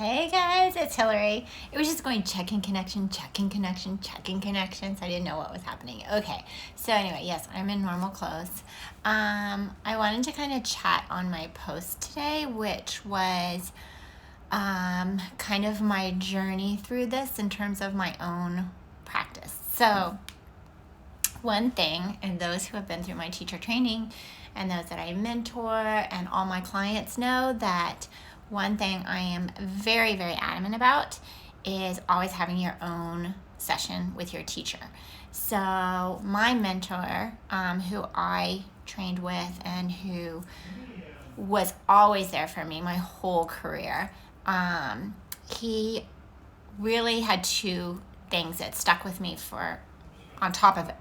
Hey guys, it's Hillary. It was just going checking connection, checking connection, checking connection, so I didn't know what was happening. Okay, so anyway, yes, I'm in normal clothes. I wanted to kind of chat on my post today, which was kind of my journey through this in terms of my own practice. So, one thing, and those who have been through my teacher training and those that I mentor and all my clients know that one thing I am very, very adamant about is always having your own session with your teacher. So my mentor, who I trained with and who was always there for me my whole career, he really had two things that stuck with me for, on top of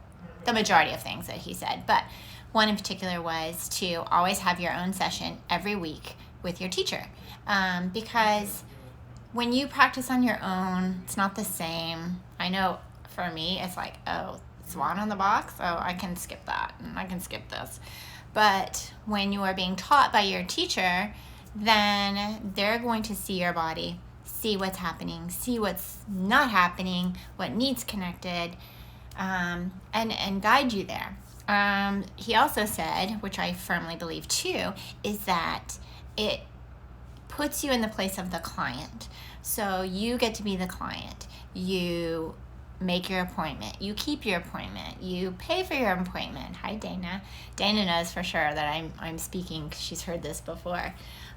the majority of things that he said, but one in particular was to always have your own session every week with your teacher, because when you practice on your own, it's not the same. I know for me, it's like, oh, swan on the box, oh, I can skip that, and I can skip this. But when you are being taught by your teacher, then they're going to see your body, see what's happening, see what's not happening, what needs connected, and guide you there. He also said, which I firmly believe too, is that it puts you in the place of the client. So you get to be the client. You make your appointment. You keep your appointment. You pay for your appointment. Hi, Dana. Dana knows for sure that I'm speaking because she's heard this before.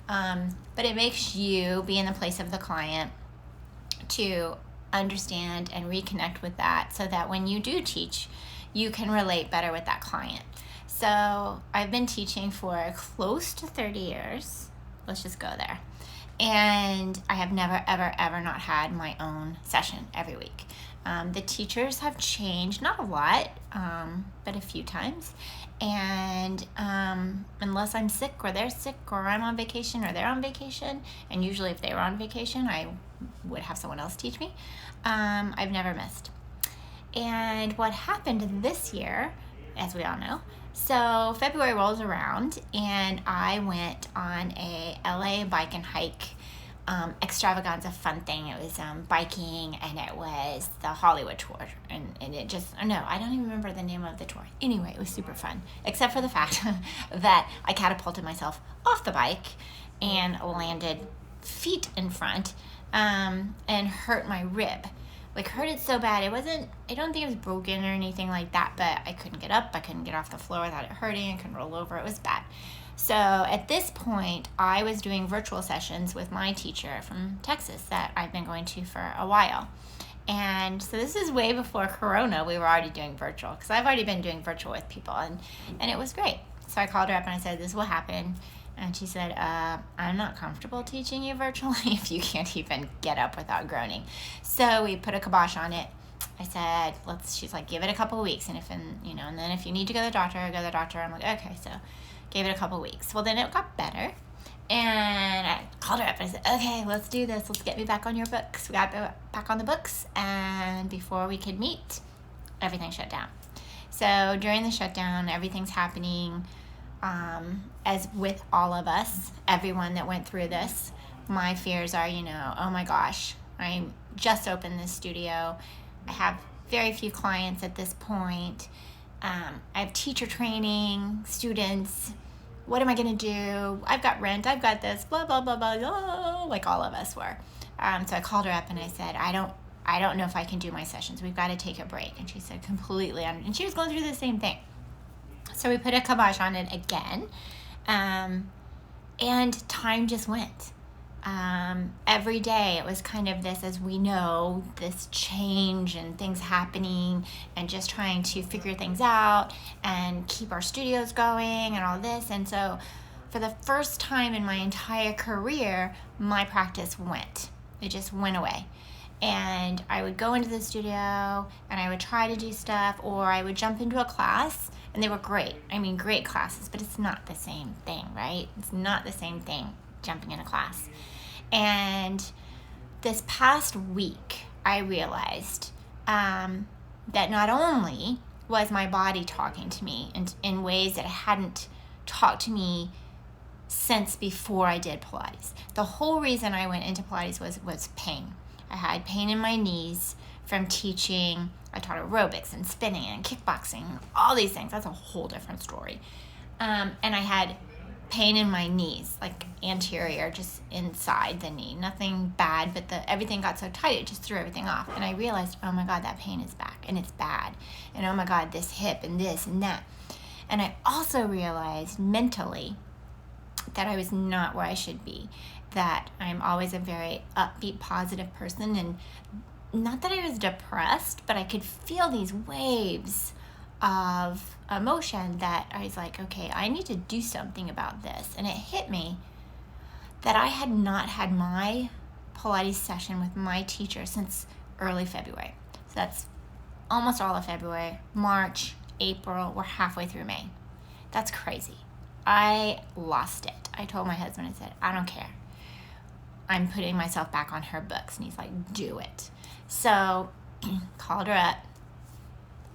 But it makes you be in the place of the client to understand and reconnect with that so that when you do teach, you can relate better with that client. So I've been teaching for close to 30 years. Let's just go there. And I have never, ever, ever not had my own session every week. The teachers have changed, not a lot, but a few times. And unless I'm sick or they're sick or I'm on vacation or they're on vacation, and usually if they were on vacation, I would have someone else teach me, I've never missed. And what happened this year, as we all know, so February rolls around and I went on a LA bike and hike extravaganza fun thing. It was biking, and it was the Hollywood tour, and it just, no, I don't even remember the name of the tour. Anyway, it was super fun, except for the fact that I catapulted myself off the bike and landed feet in front and hurt my rib. Like, hurt it so bad. I don't think it was broken or anything like that, but I couldn't get up. I couldn't get off the floor without it hurting. I couldn't roll over. It was bad. So at this point, I was doing virtual sessions with my teacher from Texas that I've been going to for a while. And so this is way before Corona. We were already doing virtual because I've already been doing virtual with people, and it was great. So I called her up and I said, this will happen. And she said, I'm not comfortable teaching you virtually if you can't even get up without groaning. So we put a kibosh on it. I said, she's like, give it a couple of weeks. And then if you need to go to the doctor, go to the doctor. I'm like, okay. So gave it a couple of weeks. Well, then it got better. And I called her up and I said, okay, let's do this. Let's get me back on your books. We got back on the books. And before we could meet, everything shut down. So during the shutdown, everything's happening. As with all of us, everyone that went through this, my fears are, oh my gosh, I just opened this studio. I have very few clients at this point. I have teacher training, students. What am I going to do? I've got rent. I've got this, blah, blah, blah, blah, blah, like all of us were. So I called her up and I said, I don't know if I can do my sessions. We've got to take a break. And she said, completely. And she was going through the same thing. So we put a kibosh on it again, and time just went. Every day it was kind of this, as we know, this change and things happening and just trying to figure things out and keep our studios going and all this. And so for the first time in my entire career, my practice went. It just went away. And I would go into the studio and I would try to do stuff, or I would jump into a class, and they were great. I mean, great classes, but it's not the same thing, right? It's not the same thing jumping in a class. And this past week, I realized that not only was my body talking to me in ways that it hadn't talked to me since before I did Pilates. The whole reason I went into Pilates was pain. I had pain in my knees from teaching. I taught aerobics and spinning and kickboxing, all these things. That's a whole different story. And I had pain in my knees, like anterior, just inside the knee. Nothing bad, but everything got so tight, it just threw everything off. And I realized, oh my God, that pain is back and it's bad. And oh my God, this hip and this and that. And I also realized mentally that I was not where I should be, that I'm always a very upbeat, positive person. And not that I was depressed, but I could feel these waves of emotion that I was like, okay, I need to do something about this. And it hit me that I had not had my Pilates session with my teacher since early February. So that's almost all of February, March, April, we're halfway through May. That's crazy. I lost it. I told my husband, I said, I don't care. I'm putting myself back on her books. And he's like, do it. So called her up.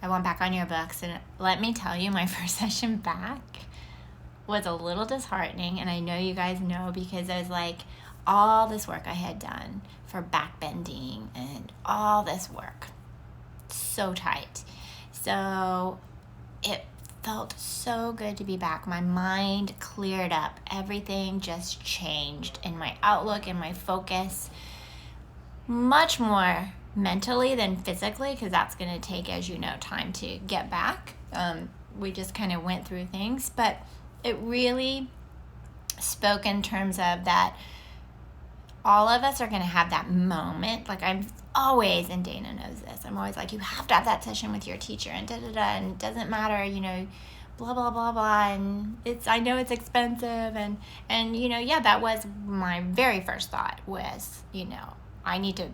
I went back on your books, and let me tell you, my first session back was a little disheartening, and I know you guys know, because I was like, all this work I had done for back bending and all this work, so tight. So it felt so good to be back. My mind cleared up. Everything just changed in my outlook and my focus, much more mentally than physically, because that's going to take, as you know, time to get back. We just kind of went through things, but it really spoke in terms of that all of us are going to have that moment. Like, I'm always, and Dana knows this, I'm always like, you have to have that session with your teacher, and and it doesn't matter, blah blah blah blah, and I know it's expensive, and yeah, that was my very first thought was, I need to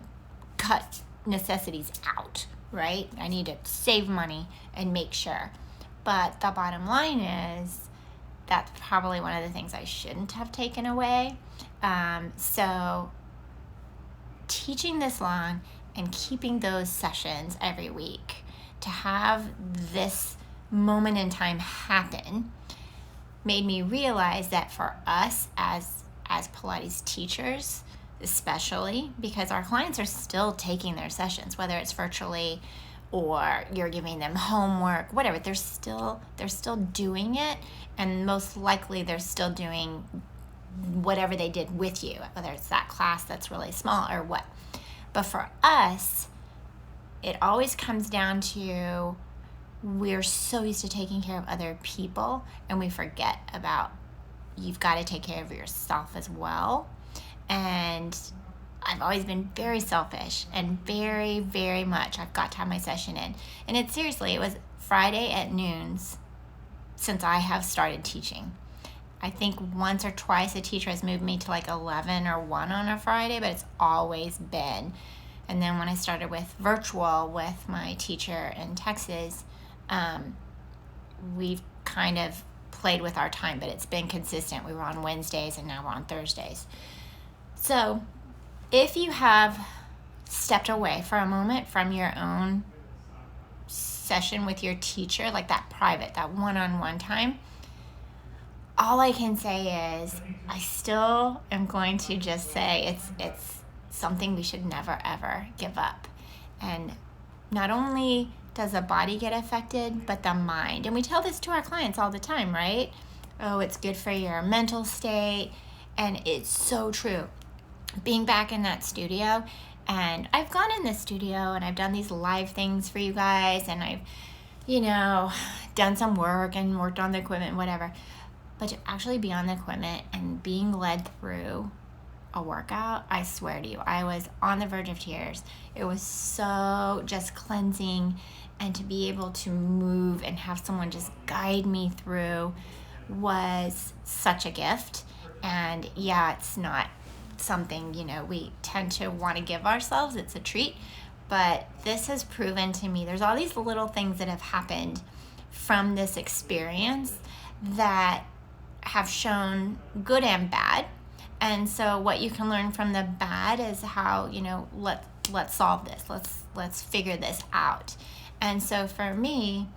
cut necessities out, right? I need to save money and make sure. But the bottom line is that's probably one of the things I shouldn't have taken away. So teaching this long and keeping those sessions every week to have this moment in time happen made me realize that for us as Pilates teachers, especially because our clients are still taking their sessions, whether it's virtually or you're giving them homework, whatever, they're still doing it, and most likely they're still doing whatever they did with you, whether it's that class that's really small or what. But for us, it always comes down to we're so used to taking care of other people, and we forget about you've got to take care of yourself as well. And I've always been very selfish and very, very much, I've got to have my session in. And it was Friday at noons since I have started teaching. I think once or twice a teacher has moved me to like 11 or 1 on a Friday, but it's always been. And then when I started with virtual with my teacher in Texas, we've kind of played with our time, but it's been consistent. We were on Wednesdays and now we're on Thursdays. So if you have stepped away for a moment from your own session with your teacher, like that private, that one-on-one time, all I can say is I still am going to just say it's something we should never, ever give up. And not only does the body get affected, but the mind. And we tell this to our clients all the time, right? Oh, it's good for your mental state. And it's so true. Being back in that studio, and I've gone in the studio and I've done these live things for you guys, and I've, done some work and worked on the equipment, whatever. But to actually be on the equipment and being led through a workout, I swear to you, I was on the verge of tears. It was so just cleansing, and to be able to move and have someone just guide me through was such a gift. And yeah, it's not something, we tend to want to give ourselves. It's a treat. But this has proven to me, there's all these little things that have happened from this experience that have shown good and bad. And so what you can learn from the bad is how, let's solve this. Let's figure this out. And so for me,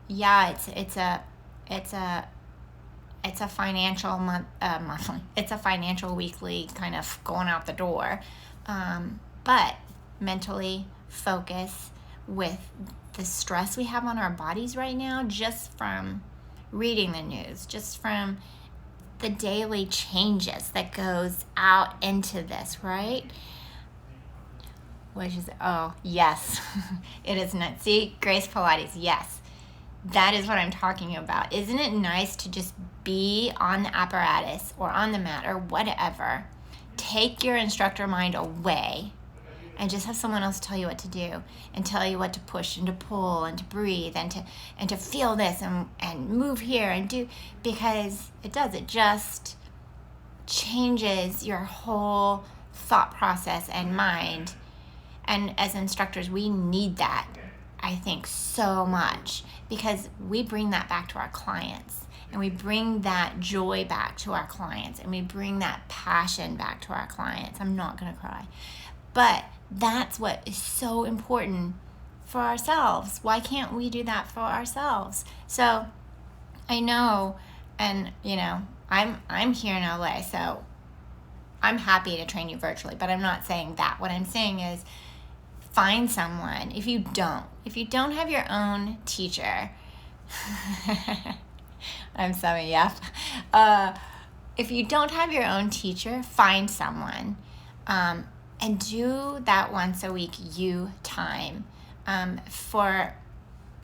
yeah, it's a it's a financial monthly. It's a financial weekly kind of going out the door. But mentally focus with the stress we have on our bodies right now, just from reading the news, just from the daily changes that goes out into this, right? Which is, oh, yes, it is not. See, Grace Pilates, yes. That is what I'm talking about. Isn't it nice to just be on the apparatus or on the mat or whatever, take your instructor mind away, and just have someone else tell you what to do and tell you what to push and to pull and to breathe and to feel this and move here and do, because it just changes your whole thought process and mind. And as instructors, we need that, I think, so much, because we bring that back to our clients, and we bring that joy back to our clients, and we bring that passion back to our clients. I'm not going to cry. But that's what is so important for ourselves. Why can't we do that for ourselves? So I know, and I'm here in LA, so I'm happy to train you virtually, but I'm not saying that. What I'm saying is, find someone. If you don't have your own teacher, I'm summing you up. If you don't have your own teacher, find someone, and do that once a week, time. For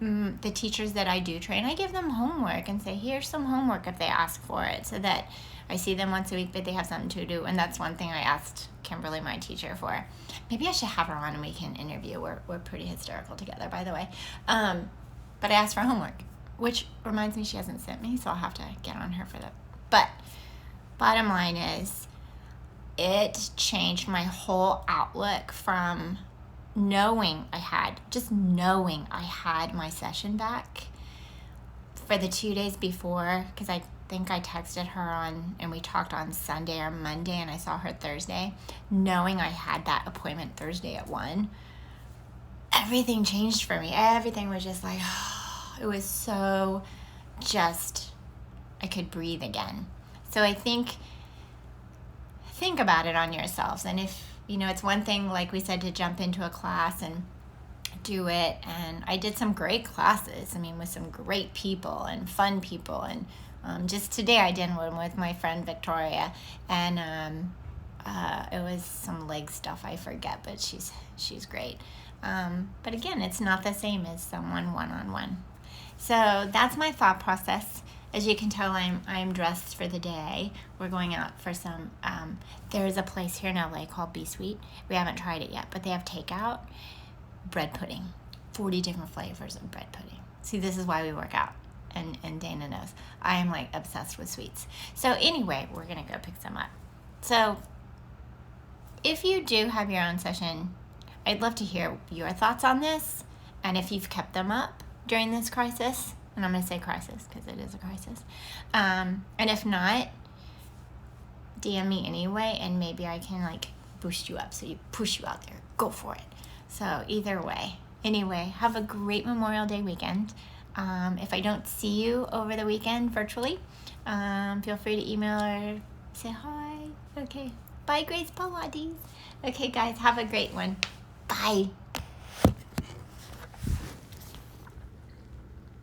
the teachers that I do train, I give them homework and say, here's some homework if they ask for it, so that I see them once a week, but they have something to do. And that's one thing I asked Kimberly, my teacher, for. Maybe I should have her on and we can interview. We're pretty hysterical together, by the way. But I asked for homework, which reminds me she hasn't sent me, so I'll have to get on her for that. But bottom line is, it changed my whole outlook from knowing I had my session back for the 2 days before, because I think I texted her and we talked on Sunday or Monday, and I saw her Thursday, knowing I had that appointment Thursday at 1. Everything changed for me. Everything was just like, it was so just, I could breathe again. So I think about it on yourselves. And if, it's one thing, like we said, to jump into a class and do it. And I did some great classes, with some great people and fun people. And just today I did one with my friend Victoria, and it was some leg stuff, I forget, but she's great. But again, it's not the same as someone one-on-one. So that's my thought process. As you can tell, I'm dressed for the day. We're going out for some, there is a place here in LA called B Sweet. We haven't tried it yet, but they have takeout bread pudding, 40 different flavors of bread pudding. See, this is why we work out, and Dana knows. I am like obsessed with sweets. So anyway, we're gonna go pick some up. So if you do have your own session, I'd love to hear your thoughts on this, and if you've kept them up during this crisis. And I'm going to say crisis because it is a crisis. And if not, DM me anyway, and maybe I can boost you up, so you push you out there. Go for it. So either way. Anyway, have a great Memorial Day weekend. If I don't see you over the weekend virtually, feel free to email or say hi. Okay. Bye, Grace Pilates. Okay, guys, have a great one. Bye.